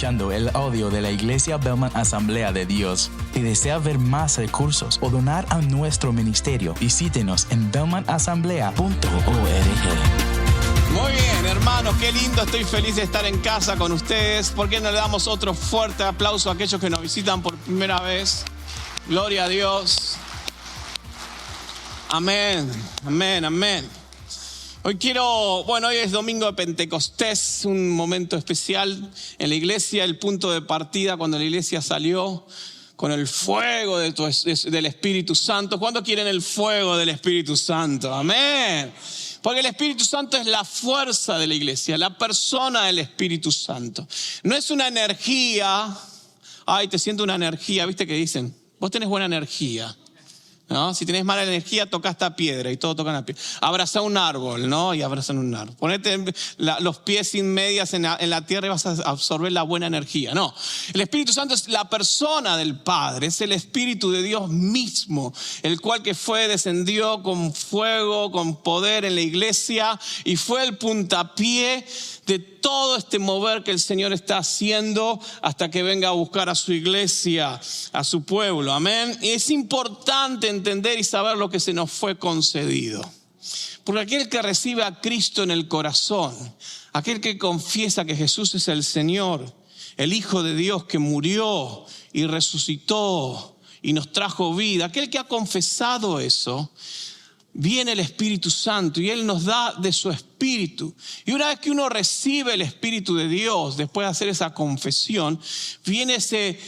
escuchando el audio de la Iglesia Belmont Asamblea de Dios. Si desea ver más recursos o donar a nuestro ministerio, visítenos en belmontasamblea.org. Muy bien, hermanos, qué lindo, estoy feliz de estar en casa con ustedes. ¿Por qué no le damos otro fuerte aplauso a aquellos que nos visitan por primera vez? Gloria a Dios. Amén, amén, amén. Hoy hoy es domingo de Pentecostés, un momento especial en la iglesia, el punto de partida cuando la iglesia salió con el fuego del Espíritu Santo. ¿Cuándo quieren el fuego del Espíritu Santo? Amén. Porque el Espíritu Santo es la fuerza de la iglesia, la persona del Espíritu Santo. No es una energía. Ay, te siento una energía, ¿viste que dicen? Vos tenés buena energía, ¿no? Si tenés mala energía, toca esta piedra y todo tocan la piedra. Abrazá un árbol, ¿no? Y abrazan un árbol. Ponete los pies sin medias en la tierra y vas a absorber la buena energía. No, el Espíritu Santo es la persona del Padre, es el Espíritu de Dios mismo, el cual descendió con fuego, con poder en la iglesia y fue el puntapié de todo este mover que el Señor está haciendo hasta que venga a buscar a su iglesia, a su pueblo. Amén. Y es importante entender y saber lo que se nos fue concedido. Porque aquel que recibe a Cristo en el corazón, aquel que confiesa que Jesús es el Señor, el Hijo de Dios que murió y resucitó y nos trajo vida, aquel que ha confesado eso, viene el Espíritu Santo y Él nos da de su Espíritu. Y una vez que uno recibe el Espíritu de Dios, después de hacer esa confesión, viene ese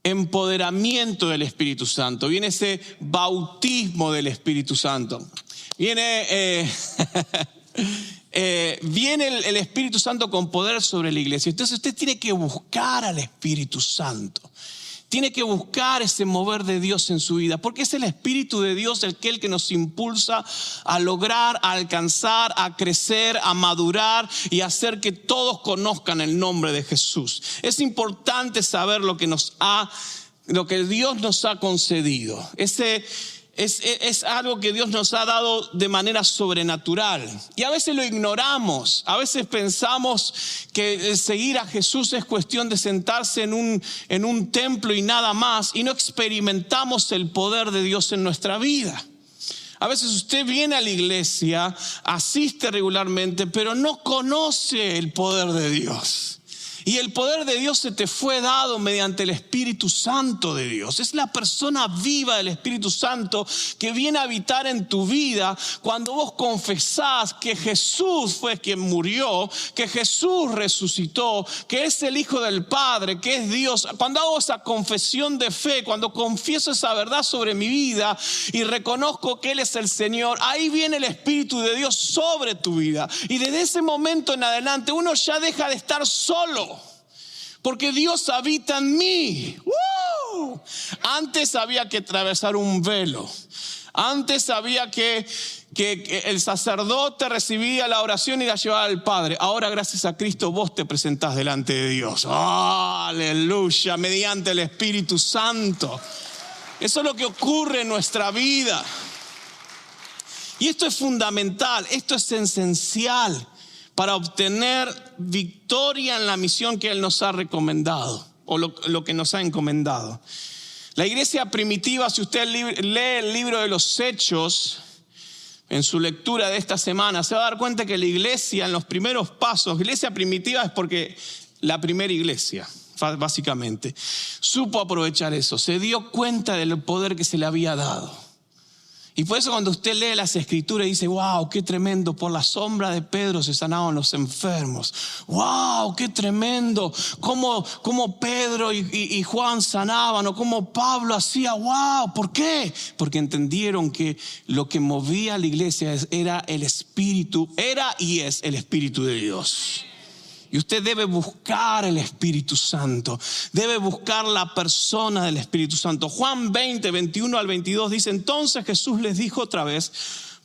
empoderamiento del Espíritu Santo, viene ese bautismo del Espíritu Santo. Viene el Espíritu Santo con poder sobre la iglesia. Entonces usted tiene que buscar al Espíritu Santo. Tiene que buscar ese mover de Dios en su vida, porque es el Espíritu de Dios el que nos impulsa a lograr, a alcanzar, a crecer, a madurar y a hacer que todos conozcan el nombre de Jesús. Es importante saber lo que Dios nos ha concedido. Es algo que Dios nos ha dado de manera sobrenatural. Y a veces lo ignoramos. A veces pensamos que seguir a Jesús es cuestión de sentarse en un templo y nada más. Y no experimentamos el poder de Dios en nuestra vida. A veces usted viene a la iglesia, asiste regularmente, pero no conoce el poder de Dios. Y el poder de Dios se te fue dado mediante el Espíritu Santo de Dios. Es la persona viva del Espíritu Santo que viene a habitar en tu vida cuando vos confesás que Jesús fue quien murió, que Jesús resucitó, que es el Hijo del Padre, que es Dios. Cuando hago esa confesión de fe, cuando confieso esa verdad sobre mi vida y reconozco que Él es el Señor, ahí viene el Espíritu de Dios sobre tu vida. Y desde ese momento en adelante uno ya deja de estar solo. Porque Dios habita en mí. ¡Woo! Antes había que atravesar un velo. Antes había que el sacerdote recibía la oración y la llevaba al Padre. Ahora, gracias a Cristo, vos te presentás delante de Dios. ¡Oh, aleluya! Mediante el Espíritu Santo. Eso es lo que ocurre en nuestra vida. Y esto es fundamental, esto es esencial para obtener victoria en la misión que Él nos ha recomendado, o lo que nos ha encomendado. La iglesia primitiva, si usted lee el libro de los Hechos, en su lectura de esta semana, se va a dar cuenta que la iglesia, en los primeros pasos, iglesia primitiva es porque la primera iglesia, básicamente, supo aprovechar eso, se dio cuenta del poder que se le había dado. Y por eso cuando usted lee las escrituras y dice, wow, qué tremendo, por la sombra de Pedro se sanaron los enfermos. Wow, qué tremendo, cómo Pedro y Juan sanaban, o cómo Pablo hacía, wow. ¿Por qué? Porque entendieron que lo que movía a la iglesia era el Espíritu, era y es el Espíritu de Dios. Y usted debe buscar el Espíritu Santo. Debe buscar la persona del Espíritu Santo. Juan 20, 21 al 22 dice: entonces Jesús les dijo otra vez: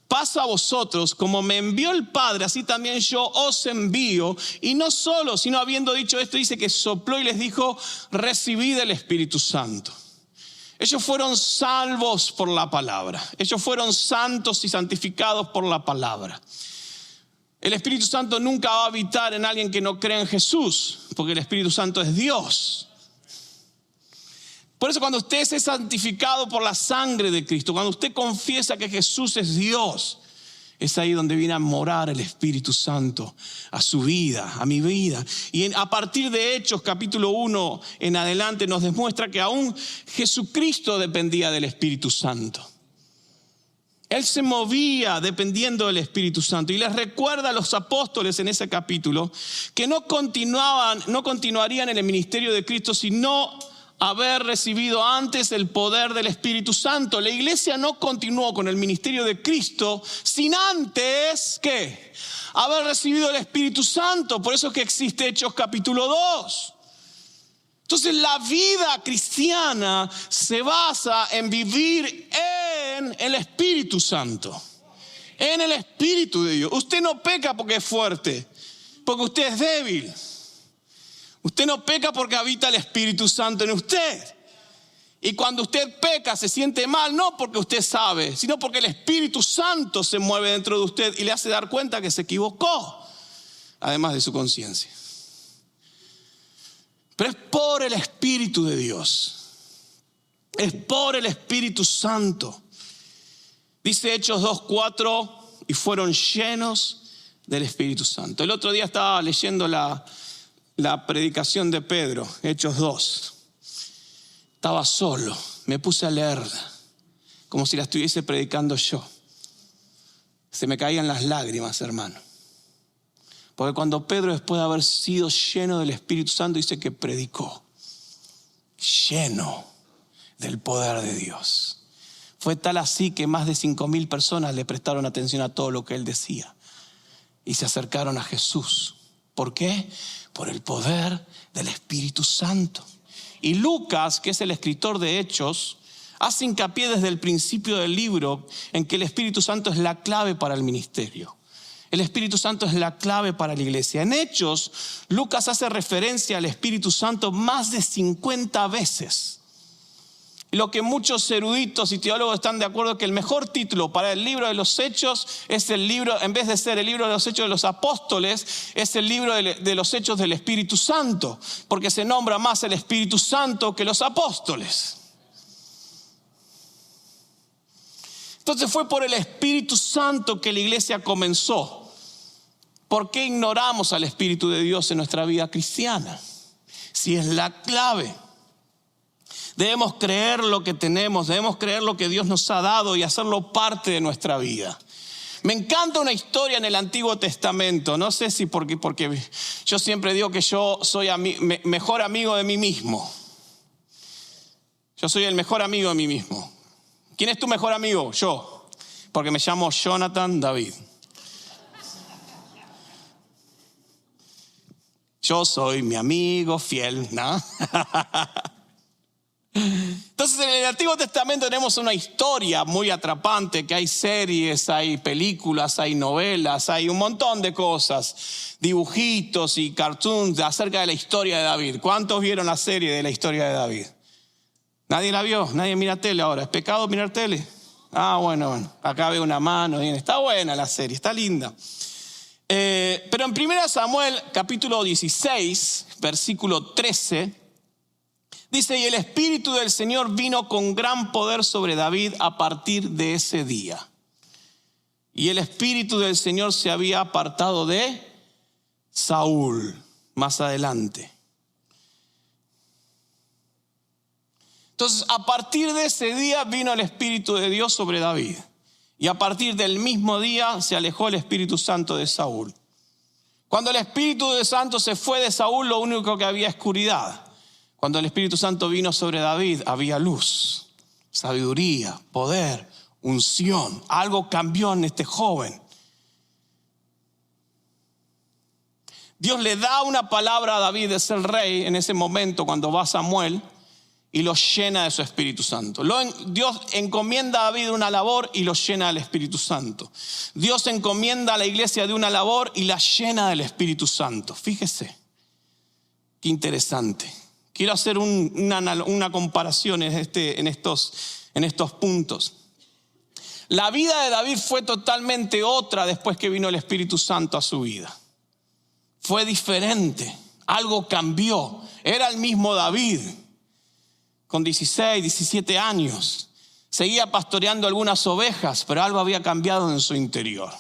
paso a vosotros, como me envió el Padre, así también yo os envío. Y no solo, sino habiendo dicho esto, dice que sopló y les dijo: recibid el Espíritu Santo. Ellos fueron salvos por la palabra. Ellos fueron santos y santificados por la palabra. El Espíritu Santo nunca va a habitar en alguien que no cree en Jesús, porque el Espíritu Santo es Dios. Por eso cuando usted es santificado por la sangre de Cristo, cuando usted confiesa que Jesús es Dios, es ahí donde viene a morar el Espíritu Santo a su vida, a mi vida. Y a partir de Hechos capítulo 1 en adelante nos demuestra que aún Jesucristo dependía del Espíritu Santo. Él se movía dependiendo del Espíritu Santo. Y les recuerda a los apóstoles en ese capítulo que no continuarían en el ministerio de Cristo sino haber recibido antes el poder del Espíritu Santo. La iglesia no continuó con el ministerio de Cristo sin antes, ¿qué? Haber recibido el Espíritu Santo. Por eso es que existe Hechos capítulo 2. Entonces la vida cristiana se basa en vivir en el Espíritu Santo, en el Espíritu de Dios. Usted no peca porque es fuerte, porque usted es débil. Usted no peca porque habita el Espíritu Santo en usted. Y cuando usted peca, se siente mal, no porque usted sabe, sino porque el Espíritu Santo se mueve dentro de usted y le hace dar cuenta que se equivocó, además de su conciencia. Pero es por el Espíritu de Dios. Es por el Espíritu Santo. Dice Hechos 2:4, y fueron llenos del Espíritu Santo. El otro día estaba leyendo la predicación de Pedro, Hechos 2. Estaba solo, me puse a leerla, como si la estuviese predicando yo. Se me caían las lágrimas, hermano. Porque cuando Pedro, después de haber sido lleno del Espíritu Santo, dice que predicó, lleno del poder de Dios. Fue tal así que más de 5,000 personas le prestaron atención a todo lo que él decía y se acercaron a Jesús. ¿Por qué? Por el poder del Espíritu Santo. Y Lucas, que es el escritor de Hechos, hace hincapié desde el principio del libro en que el Espíritu Santo es la clave para el ministerio. El Espíritu Santo es la clave para la iglesia. En Hechos, Lucas hace referencia al Espíritu Santo más de 50 veces. Y lo que muchos eruditos y teólogos están de acuerdo es que el mejor título para el libro de los Hechos es el libro, en vez de ser el libro de los Hechos de los Apóstoles, es el libro de los Hechos del Espíritu Santo, porque se nombra más el Espíritu Santo que los apóstoles. Entonces fue por el Espíritu Santo que la iglesia comenzó. ¿Por qué ignoramos al Espíritu de Dios en nuestra vida cristiana? Si es la clave. Debemos creer lo que tenemos, debemos creer lo que Dios nos ha dado y hacerlo parte de nuestra vida. Me encanta una historia en el Antiguo Testamento. No sé si porque yo siempre digo que yo soy mejor amigo de mí mismo. Yo soy el mejor amigo de mí mismo. ¿Quién es tu mejor amigo? Yo. Porque me llamo Jonathan David. Yo soy mi amigo fiel, ¿no? Entonces en el Antiguo Testamento tenemos una historia muy atrapante, que hay series, hay películas, hay novelas, hay un montón de cosas, dibujitos y cartoons acerca de la historia de David. ¿Cuántos vieron la serie de la historia de David? ¿Nadie la vio? ¿Nadie mira tele ahora? ¿Es pecado mirar tele? Bueno, acá veo una mano, bien. Está buena la serie, está linda. Pero en 1 Samuel capítulo 16, versículo 13, dice: y el Espíritu del Señor vino con gran poder sobre David a partir de ese día. Y el Espíritu del Señor se había apartado de Saúl más adelante. Entonces, a partir de ese día vino el Espíritu de Dios sobre David. Y a partir del mismo día se alejó el Espíritu Santo de Saúl. Cuando el Espíritu Santo se fue de Saúl, lo único que había oscuridad. Cuando el Espíritu Santo vino sobre David, había luz, sabiduría, poder, unción. Algo cambió en este joven. Dios le da una palabra a David de ser rey en ese momento cuando va Samuel y lo llena de su Espíritu Santo. Dios encomienda a David una labor y lo llena del Espíritu Santo. Dios encomienda a la iglesia de una labor y la llena del Espíritu Santo. Fíjese, qué interesante. Quiero hacer una comparación en estos puntos. La vida de David fue totalmente otra después que vino el Espíritu Santo a su vida. Fue diferente, algo cambió. Era el mismo David, con 16, 17 años. Seguía pastoreando algunas ovejas, pero algo había cambiado en su interior.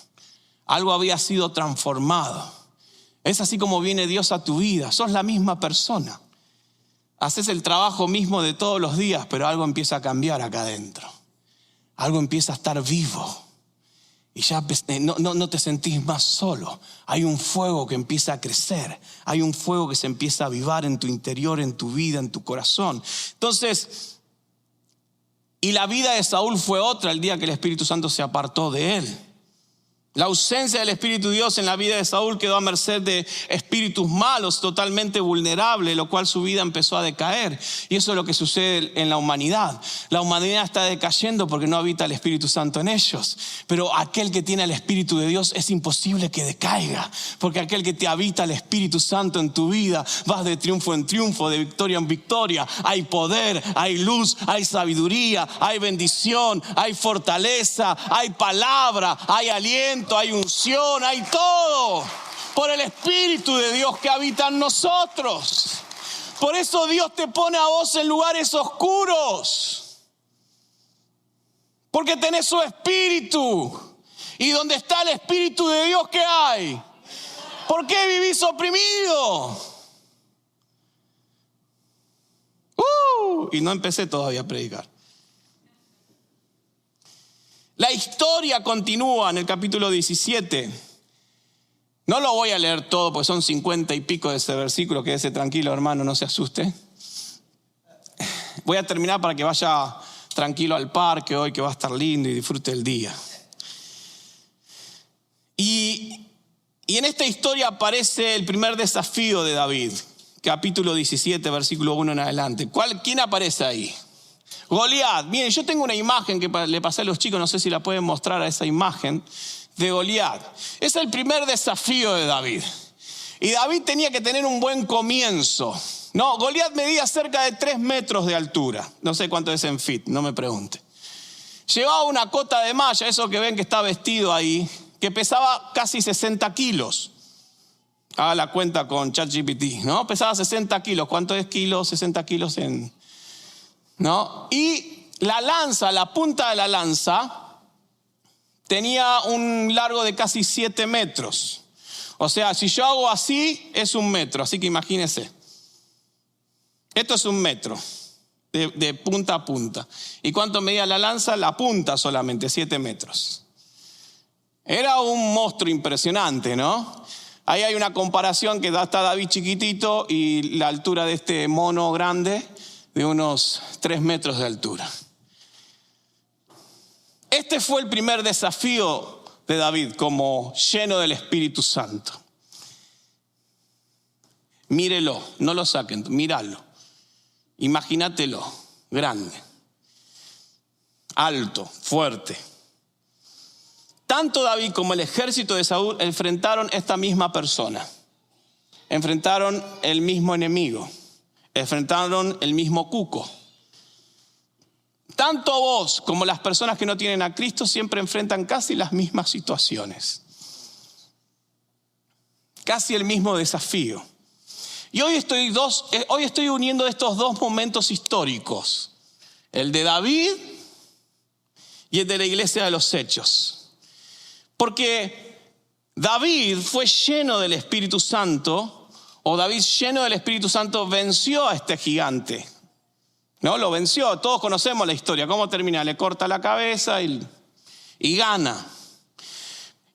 Algo había sido transformado. Es así como viene Dios a tu vida. Sos la misma persona. Haces el trabajo mismo de todos los días, pero algo empieza a cambiar acá adentro. Algo empieza a estar vivo. Y ya no te sentís más solo. Hay un fuego que empieza a crecer. Hay un fuego que se empieza a avivar en tu interior, en tu vida, en tu corazón. Entonces, y la vida de Saúl fue otra el día que el Espíritu Santo se apartó de él. La ausencia del Espíritu de Dios en la vida de Saúl quedó a merced de espíritus malos, totalmente vulnerable, lo cual su vida empezó a decaer. Y eso es lo que sucede en la humanidad. La humanidad está decayendo porque no habita el Espíritu Santo en ellos. Pero aquel que tiene el Espíritu de Dios es imposible que decaiga, porque aquel que te habita el Espíritu Santo en tu vida, vas de triunfo en triunfo, de victoria en victoria. Hay poder, hay luz, hay sabiduría, hay bendición, hay fortaleza, hay palabra, hay aliento, hay unción, hay todo por el Espíritu de Dios que habita en nosotros. Por eso Dios te pone a vos en lugares oscuros, porque tenés su Espíritu. Y donde está el Espíritu de Dios, ¿qué hay? ¿Por qué vivís oprimido? Y no empecé todavía a predicar. La historia continúa en el capítulo 17. No lo voy a leer todo porque son 50 y pico de ese versículo. Quédese tranquilo, hermano, no se asuste. Voy a terminar para que vaya tranquilo al parque hoy, que va a estar lindo, y disfrute el día. Y en esta historia aparece el primer desafío de David. Capítulo 17, versículo 1 en adelante. ¿Quién aparece ahí? Goliat. Miren, yo tengo una imagen que le pasé a los chicos, no sé si la pueden mostrar a esa imagen de Goliat. Es el primer desafío de David. Y David tenía que tener un buen comienzo. No, Goliat medía cerca de 3 metros de altura. No sé cuánto es en feet, no me pregunte. Llevaba una cota de malla, eso que ven que está vestido ahí, que pesaba casi 60 kilos. Haga la cuenta con ChatGPT, ¿no? Pesaba 60 kilos. ¿Cuánto es kilos? 60 kilos en... ¿no? Y la lanza, la punta de la lanza, tenía un largo de casi 7 metros. O sea, si yo hago así, es 1 metro. Así que imagínense. Esto es 1 metro, de punta a punta. ¿Y cuánto medía la lanza? La punta solamente, 7 metros. Era un monstruo impresionante, ¿no? Ahí hay una comparación que está David chiquitito y la altura de este mono grande, de unos 3 metros de altura. Este fue el primer desafío de David, como lleno del Espíritu Santo. Mírelo, no lo saquen, míralo. Imagínatelo, grande, alto, fuerte. Tanto David como el ejército de Saúl enfrentaron esta misma persona. Enfrentaron el mismo enemigo. Enfrentaron el mismo cuco. Tanto vos como las personas que no tienen a Cristo siempre enfrentan casi las mismas situaciones. Casi el mismo desafío. Y hoy estoy uniendo estos 2 momentos históricos. El de David y el de la iglesia de los Hechos. Porque David fue lleno del Espíritu Santo. O David, lleno del Espíritu Santo, venció a este gigante. ¿No? Lo venció. Todos conocemos la historia. ¿Cómo termina? Le corta la cabeza y gana.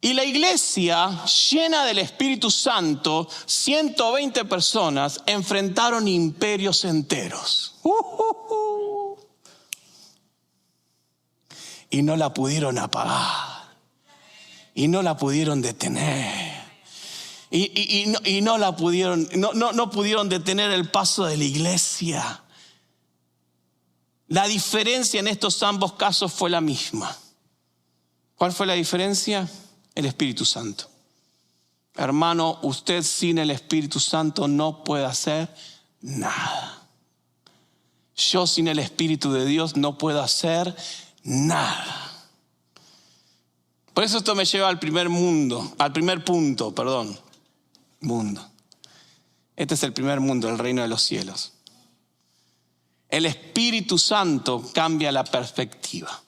Y la iglesia, llena del Espíritu Santo, 120 personas, enfrentaron imperios enteros. Y no la pudieron apagar. Y no la pudieron detener. Y no pudieron detener el paso de la iglesia. La diferencia en estos ambos casos fue la misma. ¿Cuál fue la diferencia? El Espíritu Santo. Hermano, usted sin el Espíritu Santo no puede hacer nada. Yo sin el Espíritu de Dios no puedo hacer nada. Por eso esto me lleva al primer punto, mundo. Este es el primer mundo, el reino de los cielos. El Espíritu Santo cambia la perspectiva.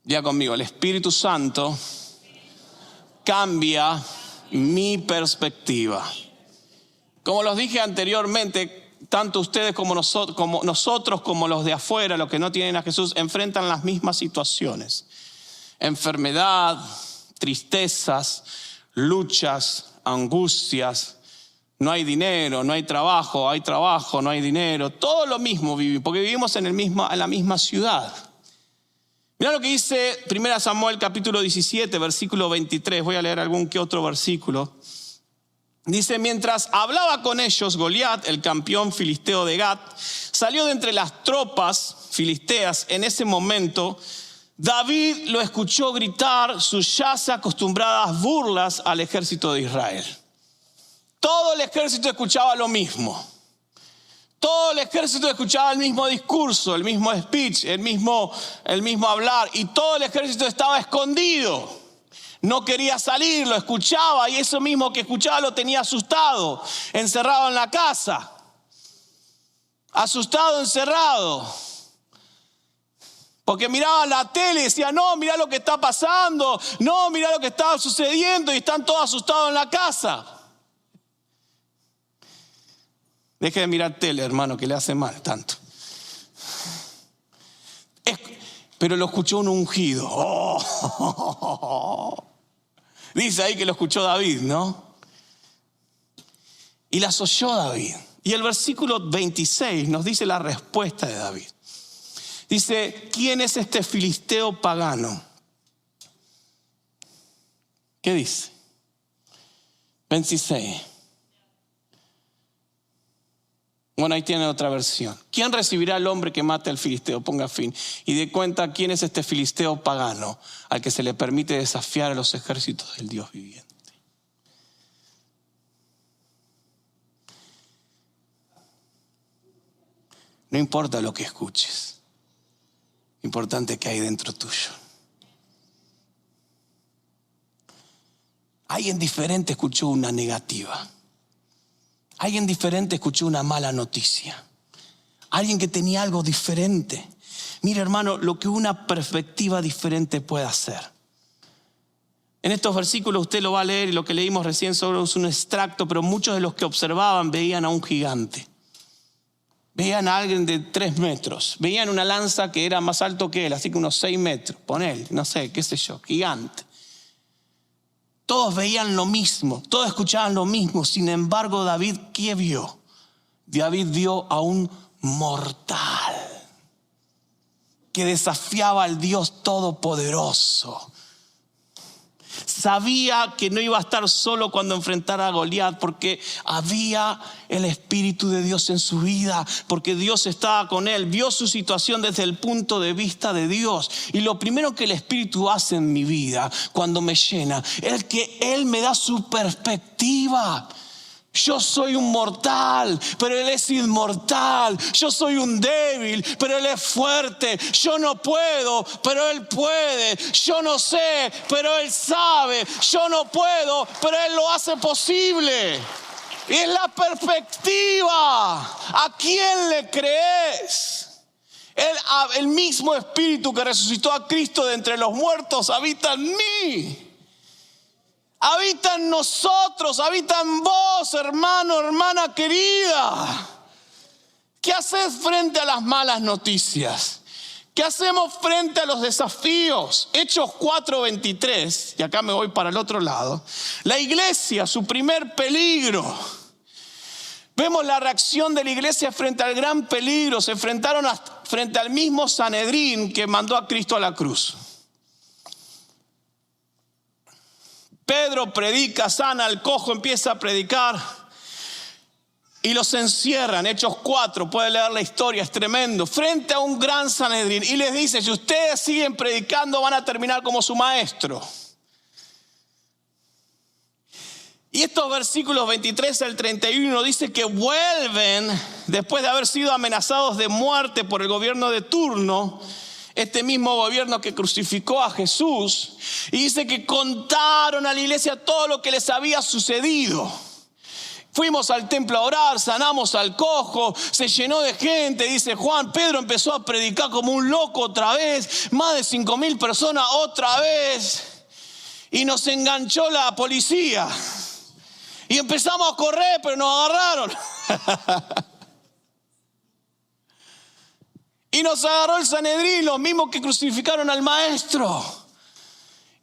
Diga conmigo, el Espíritu Santo cambia mi perspectiva. Como los dije anteriormente, tanto ustedes como nosotros, como los de afuera, los que no tienen a Jesús, enfrentan las mismas situaciones. Enfermedad, tristezas, luchas, angustias. No hay dinero, no hay trabajo, no hay dinero. Todo lo mismo vivimos, porque vivimos en la misma ciudad. Mira lo que dice 1 Samuel capítulo 17, versículo 23. Voy a leer algún que otro versículo. Dice, mientras hablaba con ellos, Goliat, el campeón filisteo de Gat, salió de entre las tropas filisteas. En ese momento, David lo escuchó gritar sus ya acostumbradas burlas al ejército de Israel. Todo el ejército escuchaba lo mismo. Todo el ejército escuchaba el mismo discurso, el mismo speech, el mismo hablar. Y todo el ejército estaba escondido. No quería salir, lo escuchaba. Y eso mismo que escuchaba lo tenía asustado, encerrado en la casa. Asustado, encerrado. Porque miraban la tele y decían, no, mira lo que está pasando. No, mira lo que está sucediendo. Y están todos asustados en la casa. Deje de mirar tele, hermano, que le hace mal tanto. Pero lo escuchó un ungido. Dice ahí que lo escuchó David, ¿no? Y las oyó David. Y el versículo 26 nos dice la respuesta de David. Dice, ¿quién es este filisteo pagano? ¿Qué dice? 26. Bueno, ahí tiene otra versión. ¿Quién recibirá al hombre que mate al filisteo? Ponga fin. Y dé cuenta quién es este filisteo pagano al que se le permite desafiar a los ejércitos del Dios viviente. No importa lo que escuches. Importante que hay dentro tuyo. Alguien diferente escuchó una negativa. Alguien diferente escuchó una mala noticia. Alguien que tenía algo diferente. Mira, hermano, lo que una perspectiva diferente puede hacer. En estos versículos usted lo va a leer y lo que leímos recién solo es un extracto, pero muchos de los que observaban veían a un gigante. Veían a alguien de 3 metros. Veían una lanza que era más alto que él, así que unos 6 metros. Ponele, no sé, qué sé yo, gigante. Todos veían lo mismo, todos escuchaban lo mismo. Sin embargo, David, ¿qué vio? David vio a un mortal que desafiaba al Dios Todopoderoso. Sabía que no iba a estar solo cuando enfrentara a Goliat, porque había el Espíritu de Dios en su vida, porque Dios estaba con él. Vio su situación desde el punto de vista de Dios. Y lo primero que el Espíritu hace en mi vida cuando me llena es que Él me da su perspectiva. Yo soy un mortal, pero Él es inmortal. Yo soy un débil, pero Él es fuerte. Yo no puedo, pero Él puede. Yo no sé, pero Él sabe. Yo no puedo, pero Él lo hace posible. Y es la perspectiva. ¿A quién le crees? El mismo Espíritu que resucitó a Cristo de entre los muertos habita en mí. Habita en nosotros, habita en vos, hermano, hermana querida. ¿Qué haces frente a las malas noticias? ¿Qué hacemos frente a los desafíos? Hechos 4:23, y acá me voy para el otro lado. La iglesia, su primer peligro. Vemos la reacción de la iglesia frente al gran peligro. Se enfrentaron frente al mismo Sanedrín que mandó a Cristo a la cruz. Pedro predica, sana al cojo, empieza a predicar y los encierran. Hechos 4, puede leer la historia, es tremendo. Frente a un gran Sanedrín y les dice, si ustedes siguen predicando van a terminar como su maestro. Y estos versículos 23 al 31 dice que vuelven después de haber sido amenazados de muerte por el gobierno de turno. este mismo gobierno que crucificó a Jesús, y dice que contaron a la iglesia todo lo que les había sucedido. Fuimos al templo a orar, sanamos al cojo, se llenó de gente, dice Juan. Pedro empezó a predicar como un loco otra vez, más de 5.000 personas otra vez. Y nos enganchó la policía. Y empezamos a correr, pero nos agarraron. Y nos agarró el Sanedrín, los mismos que crucificaron al maestro.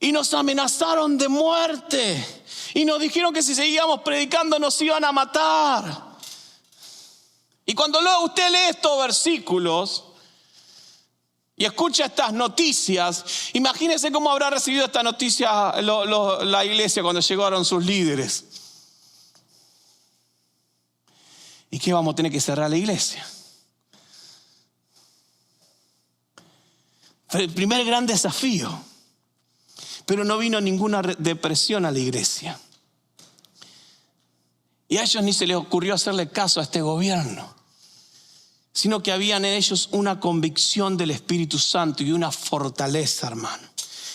Y nos amenazaron de muerte. Y nos dijeron que si seguíamos predicando nos iban a matar. Y cuando luego usted lee estos versículos y escucha estas noticias, imagínese cómo habrá recibido esta noticia la iglesia cuando llegaron sus líderes. ¿Y qué vamos a tener que cerrar la iglesia? Fue el primer gran desafío. Pero no vino ninguna depresión a la iglesia. Y a ellos ni se les ocurrió hacerle caso a este gobierno, sino que habían en ellos una convicción del Espíritu Santo y una fortaleza, hermano.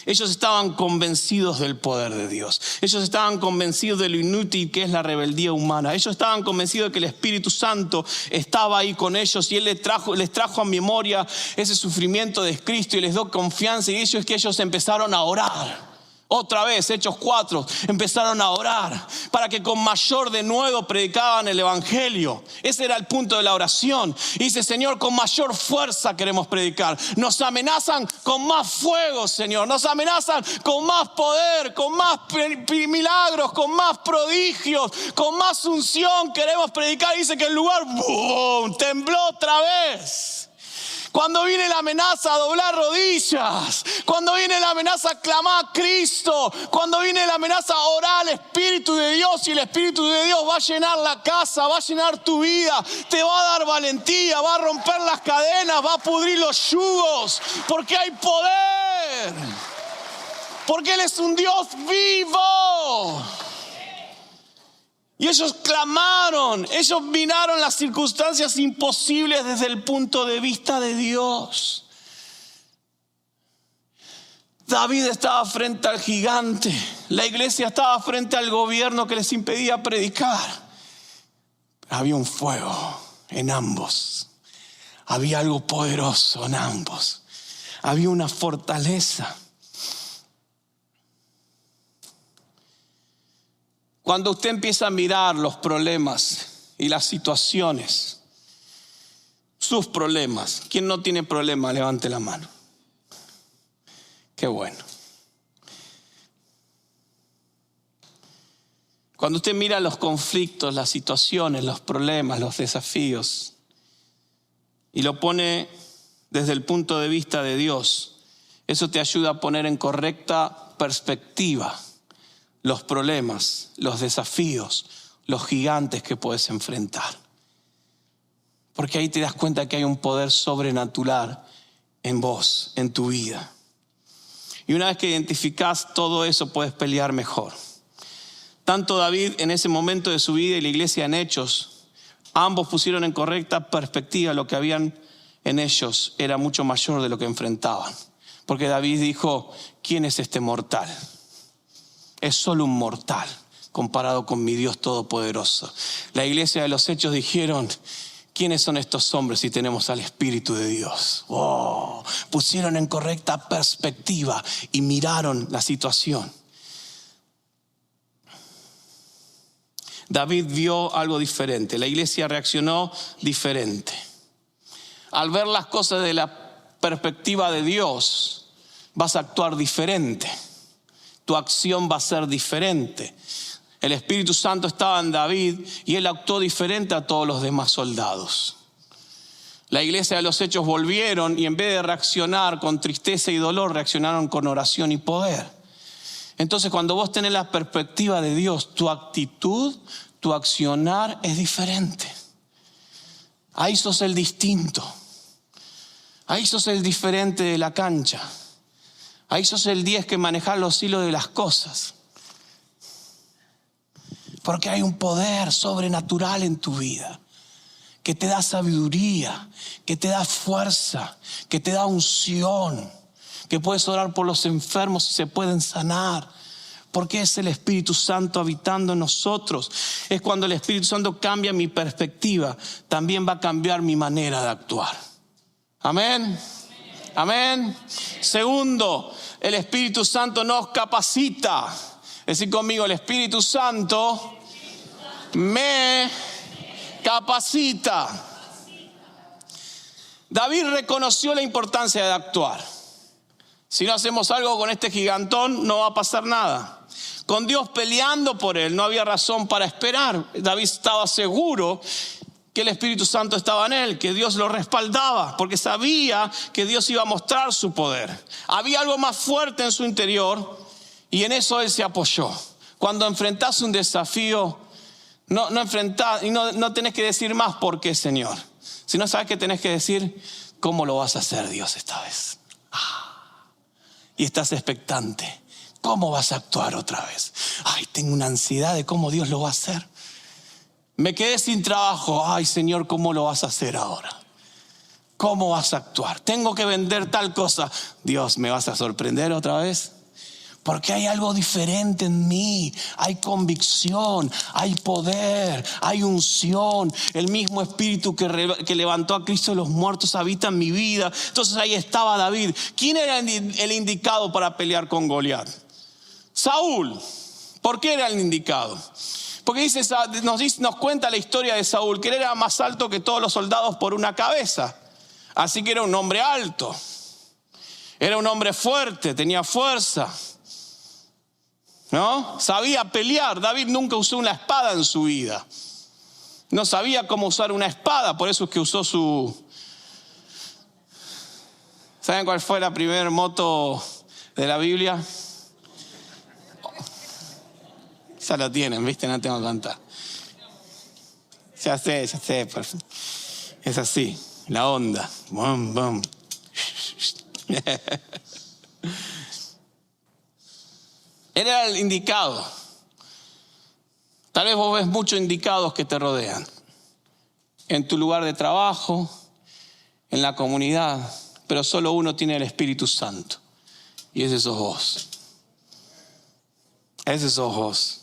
Ellos estaban convencidos del poder de Dios. Ellos estaban convencidos de lo inútil que es la rebeldía humana. Ellos estaban convencidos de que el Espíritu Santo estaba ahí con ellos y Él les trajo a memoria ese sufrimiento de Cristo y les dio confianza. Y eso es que ellos empezaron a orar. Otra vez, Hechos 4, empezaron a orar para que con mayor denuedo predicaban el evangelio. Ese era el punto de la oración. Y dice, Señor, con mayor fuerza queremos predicar. Nos amenazan con más fuego, Señor. Nos amenazan con más poder, con más milagros, con más prodigios, con más unción. Queremos predicar. Y dice que el lugar ¡boom!, tembló otra vez. Cuando viene la amenaza a doblar rodillas, cuando viene la amenaza a clamar a Cristo, cuando viene la amenaza a orar al Espíritu de Dios, y el Espíritu de Dios va a llenar la casa, va a llenar tu vida, te va a dar valentía, va a romper las cadenas, va a pudrir los yugos, porque hay poder, porque Él es un Dios vivo. Y ellos clamaron, ellos miraron las circunstancias imposibles desde el punto de vista de Dios. David estaba frente al gigante, la iglesia estaba frente al gobierno que les impedía predicar. Había un fuego en ambos, había algo poderoso en ambos, había una fortaleza. Cuando usted empieza a mirar los problemas y las situaciones, sus problemas, ¿quién no tiene problema? Levante la mano. Qué bueno. Cuando usted mira los conflictos, las situaciones, los problemas, los desafíos, y lo pone desde el punto de vista de Dios, eso te ayuda a poner en correcta perspectiva los problemas, los desafíos, los gigantes que puedes enfrentar. Porque ahí te das cuenta que hay un poder sobrenatural en vos, en tu vida. Y una vez que identificás todo eso, puedes pelear mejor. Tanto David en ese momento de su vida y la iglesia en Hechos, ambos pusieron en correcta perspectiva lo que habían en ellos era mucho mayor de lo que enfrentaban. Porque David dijo, ¿quién es este mortal? Es solo un mortal comparado con mi Dios todopoderoso. La iglesia de los Hechos dijeron, ¿quiénes son estos hombres si tenemos al Espíritu de Dios? Oh, pusieron en correcta perspectiva y miraron la situación. David vio algo diferente. La iglesia reaccionó diferente. Al ver las cosas de la perspectiva de Dios, vas a actuar diferente. Tu acción va a ser diferente. El Espíritu Santo estaba en David y él actuó diferente a todos los demás soldados. La iglesia de los Hechos volvieron y en vez de reaccionar con tristeza y dolor, reaccionaron con oración y poder. Entonces, cuando vos tenés la perspectiva de Dios, tu actitud, tu accionar es diferente. Ahí sos el distinto. Ahí sos el diferente de la cancha. Ahí sos el 10 que maneja los hilos de las cosas. Porque hay un poder sobrenatural en tu vida que te da sabiduría, que te da fuerza, que te da unción, que puedes orar por los enfermos y se pueden sanar. Porque es el Espíritu Santo habitando en nosotros. Es cuando el Espíritu Santo cambia mi perspectiva, también va a cambiar mi manera de actuar. Amén. Amén. Segundo, el Espíritu Santo nos capacita. Decir conmigo, el Espíritu Santo me capacita. David reconoció la importancia de actuar. Si no hacemos algo con este gigantón, no va a pasar nada. Con Dios peleando por él, no había razón para esperar. David estaba seguro que el Espíritu Santo estaba en él, que Dios lo respaldaba, porque sabía que Dios iba a mostrar su poder. Había algo más fuerte en su interior y en eso él se apoyó. Cuando enfrentás un desafío, no tenés que decir más por qué, Señor, sino sabes que tenés que decir cómo lo vas a hacer, Dios, esta vez. Y estás expectante. ¿Cómo vas a actuar otra vez? Ay, tengo una ansiedad de cómo Dios lo va a hacer. Me quedé sin trabajo. Ay, Señor, ¿cómo lo vas a hacer ahora? ¿Cómo vas a actuar? Tengo que vender tal cosa. Dios, ¿me vas a sorprender otra vez? Porque hay algo diferente en mí. Hay convicción, hay poder, hay unción. El mismo Espíritu que levantó a Cristo de los muertos habita en mi vida. Entonces ahí estaba David. ¿Quién era el indicado para pelear con Goliat? Saúl. ¿Por qué era el indicado? Porque nos cuenta la historia de Saúl, que él era más alto que todos los soldados por una cabeza. Así que era un hombre alto. Era un hombre fuerte, tenía fuerza. ¿No? Sabía pelear. David nunca usó una espada en su vida. No sabía cómo usar una espada, por eso es que usó su... ¿Saben cuál fue la primera moto de la Biblia? Ya lo tienen, ¿viste? No tengo que contar. Ya sé. Es así, la onda. Bum, bum. Él era el indicado. Tal vez vos ves muchos indicados que te rodean. En tu lugar de trabajo, en la comunidad. Pero solo uno tiene el Espíritu Santo. Y ese sos vos. Ese sos vos.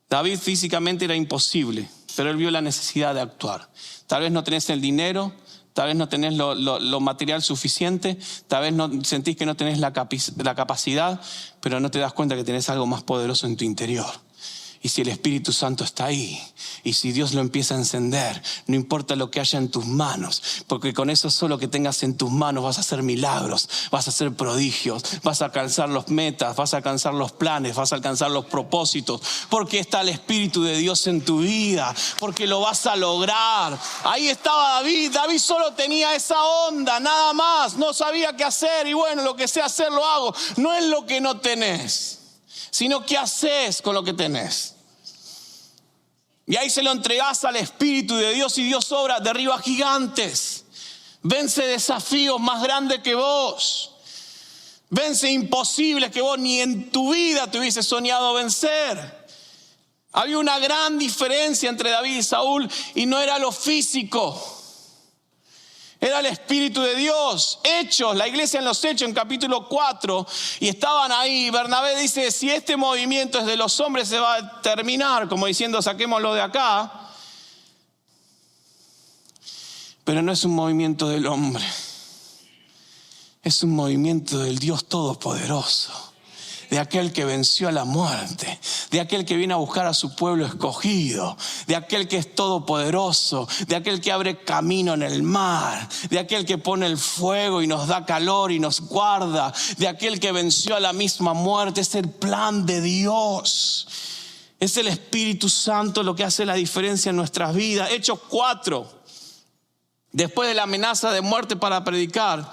David físicamente era imposible, pero él vio la necesidad de actuar. Tal vez no tenés el dinero, tal vez no tenés lo material suficiente, tal vez no sentís que no tenés la capacidad, pero no te das cuenta que tenés algo más poderoso en tu interior. Y si el Espíritu Santo está ahí, y si Dios lo empieza a encender, no importa lo que haya en tus manos, porque con eso solo que tengas en tus manos vas a hacer milagros, vas a hacer prodigios, vas a alcanzar los metas, vas a alcanzar los planes, vas a alcanzar los propósitos, porque está el Espíritu de Dios en tu vida, porque lo vas a lograr. Ahí estaba David solo tenía esa onda, nada más, no sabía qué hacer, y bueno, lo que sé hacer lo hago. No es lo que no tenés, sino qué haces con lo que tenés. Y ahí se lo entregás al Espíritu de Dios y Dios obra, derriba gigantes, vence desafíos más grandes que vos, vence imposibles que vos ni en tu vida te hubiese soñado vencer. Había una gran diferencia entre David y Saúl y no era lo físico. Era el Espíritu de Dios. Hechos, la iglesia en los Hechos en capítulo 4, y estaban ahí. Bernabé dice, si este movimiento es de los hombres se va a terminar, como diciendo saquémoslo de acá. Pero no es un movimiento del hombre, es un movimiento del Dios Todopoderoso, de aquel que venció a la muerte, de aquel que viene a buscar a su pueblo escogido, de aquel que es todopoderoso, de aquel que abre camino en el mar, de aquel que pone el fuego y nos da calor y nos guarda, de aquel que venció a la misma muerte. Es el plan de Dios. Es el Espíritu Santo lo que hace la diferencia en nuestras vidas. Hechos 4, después de la amenaza de muerte para predicar,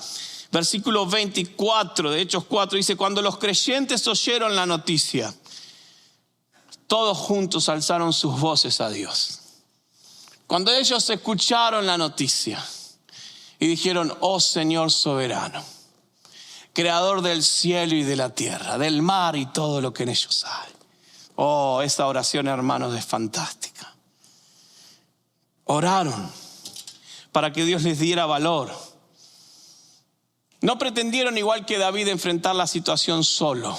versículo 24 de Hechos 4 dice, cuando los creyentes oyeron la noticia, todos juntos alzaron sus voces a Dios. Cuando ellos escucharon la noticia y dijeron, oh Señor soberano, creador del cielo y de la tierra, del mar y todo lo que en ellos hay. Oh, esa oración, hermanos, es fantástica. Oraron para que Dios les diera valor. No pretendieron, igual que David, enfrentar la situación solo.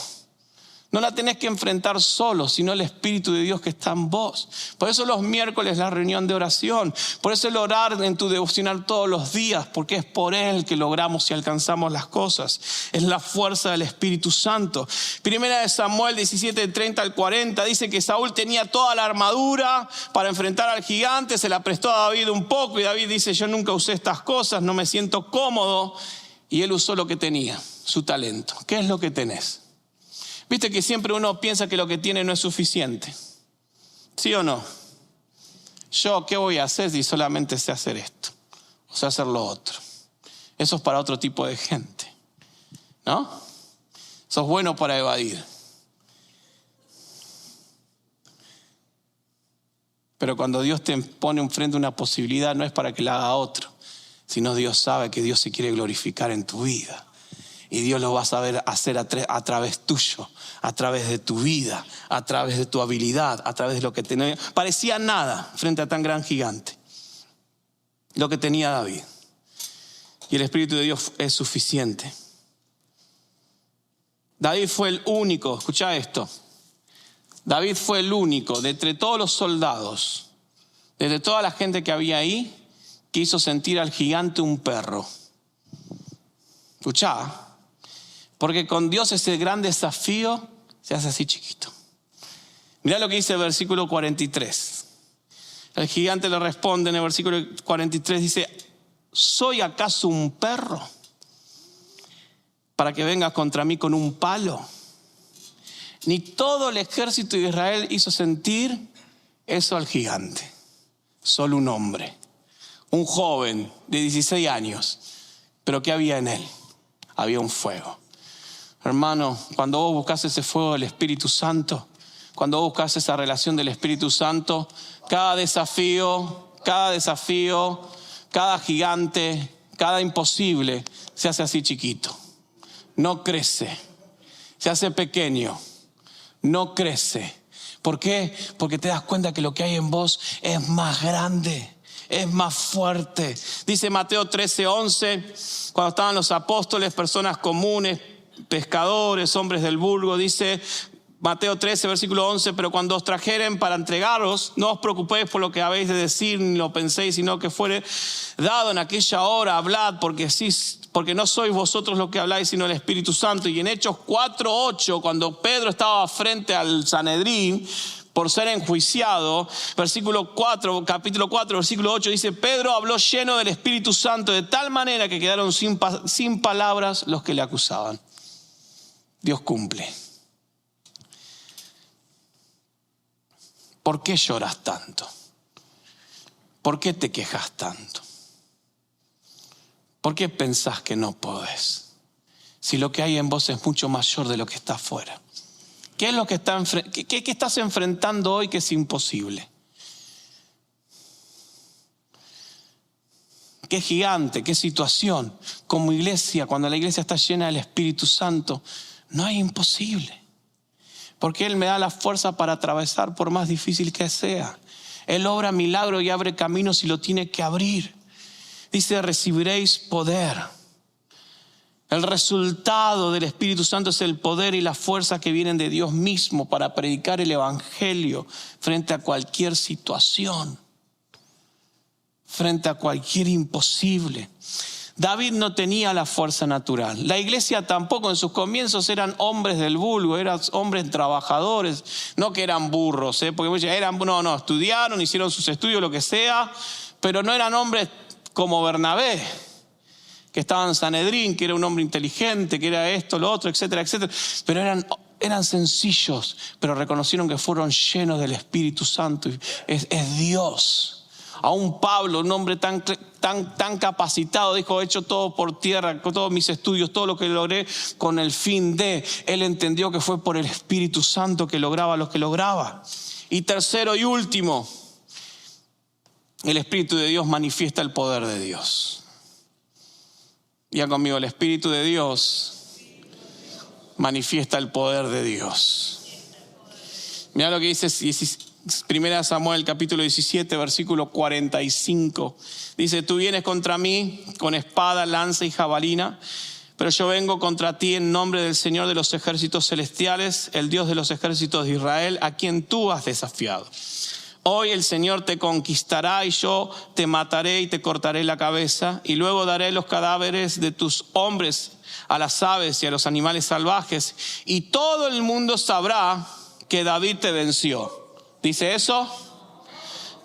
No la tenés que enfrentar solo, sino el Espíritu de Dios que está en vos. Por eso los miércoles la reunión de oración. Por eso el orar en tu devocional todos los días, porque es por Él que logramos y alcanzamos las cosas. Es la fuerza del Espíritu Santo. Primera de Samuel 17, 30 al 40 dice que Saúl tenía toda la armadura para enfrentar al gigante. Se la prestó a David un poco y David dice: yo nunca usé estas cosas, no me siento cómodo. Y él usó lo que tenía, su talento. ¿Qué es lo que tenés? Viste que siempre uno piensa que lo que tiene no es suficiente. ¿Sí o no? Yo, ¿qué voy a hacer si solamente sé hacer esto? O sé hacer lo otro. Eso es para otro tipo de gente, ¿no? Sos bueno para evadir. Pero cuando Dios te pone enfrente una posibilidad, no es para que la haga otro, sino Dios sabe que Dios se quiere glorificar en tu vida. Y Dios lo va a saber hacer a través tuyo, a través de tu vida, a través de tu habilidad, a través de lo que tenía. Parecía nada frente a tan gran gigante, lo que tenía David. Y el Espíritu de Dios es suficiente. David fue el único, escucha esto. David fue el único de entre todos los soldados, de toda la gente que había ahí, que hizo sentir al gigante un perro. Escuchá. Porque con Dios ese gran desafío se hace así chiquito. Mirá lo que dice el versículo 43. El gigante le responde en el versículo 43, dice: ¿soy acaso un perro para que vengas contra mí con un palo? Ni todo el ejército de Israel hizo sentir eso al gigante. Solo un hombre, un joven de 16 años. Pero ¿qué había en él? Había un fuego. Hermano, cuando vos buscas ese fuego del Espíritu Santo, cuando vos buscas esa relación del Espíritu Santo, cada desafío, cada gigante, cada imposible se hace así chiquito. No crece, se hace pequeño, no crece. ¿Por qué? Porque te das cuenta que lo que hay en vos es más grande, es más fuerte. Dice Mateo 13:11, cuando estaban los apóstoles, personas comunes, pescadores, hombres del vulgo, dice Mateo 13, versículo 11: pero cuando os trajeren para entregaros, no os preocupéis por lo que habéis de decir, ni lo penséis, sino que fuere dado en aquella hora, hablad, porque no sois vosotros los que habláis, sino el Espíritu Santo. Y en Hechos 4:8, cuando Pedro estaba frente al Sanedrín por ser enjuiciado, capítulo 4, versículo 8, dice: Pedro habló lleno del Espíritu Santo de tal manera que quedaron sin palabras los que le acusaban. Dios cumple. ¿Por qué lloras tanto? ¿Por qué te quejas tanto? ¿Por qué pensás que no podés? Si lo que hay en vos es mucho mayor de lo que está afuera. ¿Qué es lo que qué estás enfrentando hoy que es imposible? ¿Qué gigante, qué situación? Como iglesia, cuando la iglesia está llena del Espíritu Santo, no hay imposible. Porque Él me da la fuerza para atravesar por más difícil que sea. Él obra milagros y abre caminos y lo tiene que abrir. Dice: recibiréis poder. El resultado del Espíritu Santo es el poder y la fuerza que vienen de Dios mismo para predicar el Evangelio frente a cualquier situación, frente a cualquier imposible. David no tenía la fuerza natural. La iglesia tampoco. En sus comienzos eran hombres del vulgo, eran hombres trabajadores, no que eran burros, porque estudiaron, hicieron sus estudios, lo que sea, pero no eran hombres como Bernabé, que estaba en Sanedrín, que era un hombre inteligente, que era esto, lo otro, etcétera, etcétera. Pero eran sencillos, pero reconocieron que fueron llenos del Espíritu Santo. Es Dios. Aún Pablo, un hombre tan capacitado, dijo: he hecho todo por tierra, con todos mis estudios, todo lo que logré con el fin de. Él entendió que fue por el Espíritu Santo que lograba lo que lograba. Y tercero y último, el Espíritu de Dios manifiesta el poder de Dios. Diga conmigo: el Espíritu de Dios manifiesta el poder de Dios. Mira lo que dice 1 Samuel capítulo 17, versículo 45. Dice, tú vienes contra mí con espada, lanza y jabalina, pero yo vengo contra ti en nombre del Señor de los ejércitos celestiales, el Dios de los ejércitos de Israel, a quien tú has desafiado. Hoy el Señor te conquistará y yo te mataré y te cortaré la cabeza, y luego daré los cadáveres de tus hombres a las aves y a los animales salvajes, y todo el mundo sabrá que David te venció. ¿Dice eso?